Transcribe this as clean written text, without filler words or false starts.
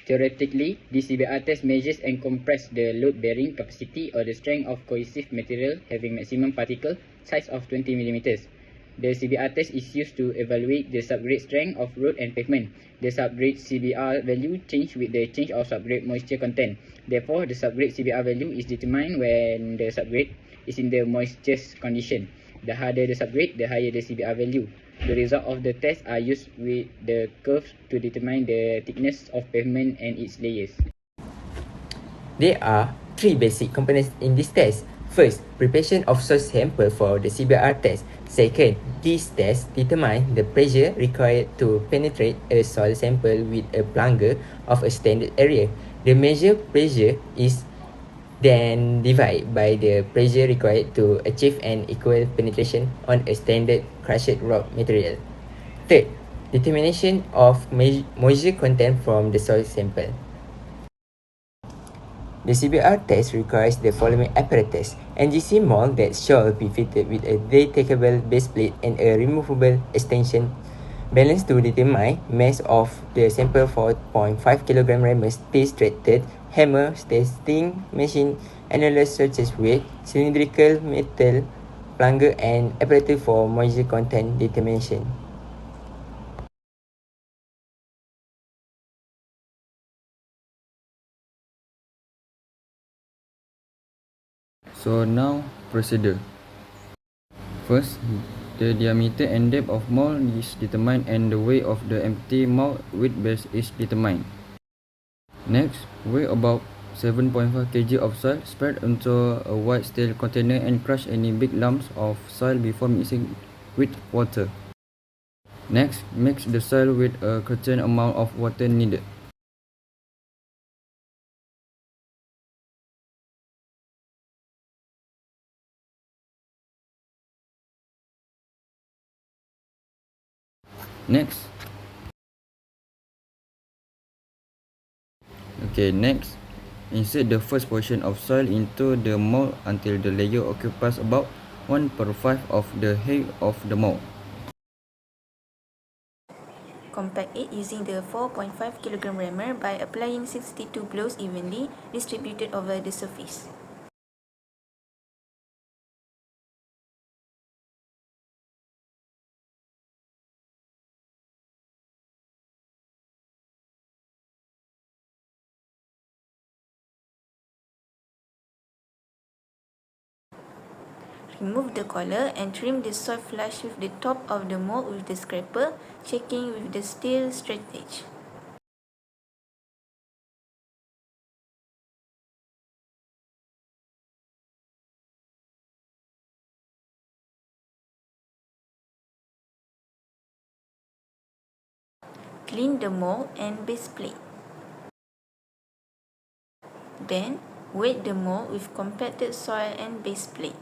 Theoretically, the CBR test measures and compresses the load-bearing capacity or the strength of cohesive material having maximum particle size of 20 mm. The CBR test is used to evaluate the subgrade strength of road and pavement. The subgrade CBR value changes with the change of subgrade moisture content. Therefore, the subgrade CBR value is determined when the subgrade is in the moisture condition. The harder the subgrade, the higher the CBR value. The result of the test are used with the curves to determine the thickness of pavement and its layers. There are three basic components in this test. First, preparation of soil sample for the CBR test. Second, this test determines the pressure required to penetrate a soil sample with a plunger of a standard area. The measured pressure is then divided by the pressure required to achieve an equal penetration on a standard crushed rock material. Third, determination of moisture content from the soil sample. The CBR test requires the following apparatus: NGC mold that shall be fitted with a detachable base plate and a removable extension balance to determine mass of the sample. 4.5 kg rammer, steel-threaded hammer, testing machine, analysis such as weight, cylindrical metal plunger, and apparatus for moisture content determination. So now, procedure. First, the diameter and depth of mold is determined and the weight of the empty mold with base is determined. Next, weigh about 7.5 kg of soil, spread into a wide steel container and crush any big lumps of soil before mixing with water. Next, mix the soil with a certain amount of water needed. Next, insert the first portion of soil into the mold until the layer occupies about 1/5 of the height of the mold. Compact it using the 4.5 kg rammer by applying 62 blows evenly distributed over the surface. Remove the collar and trim the soil flush with the top of the mold with the scraper, checking with the steel straightedge. Clean the mold and base plate. Then, weight the mold with compacted soil and base plate.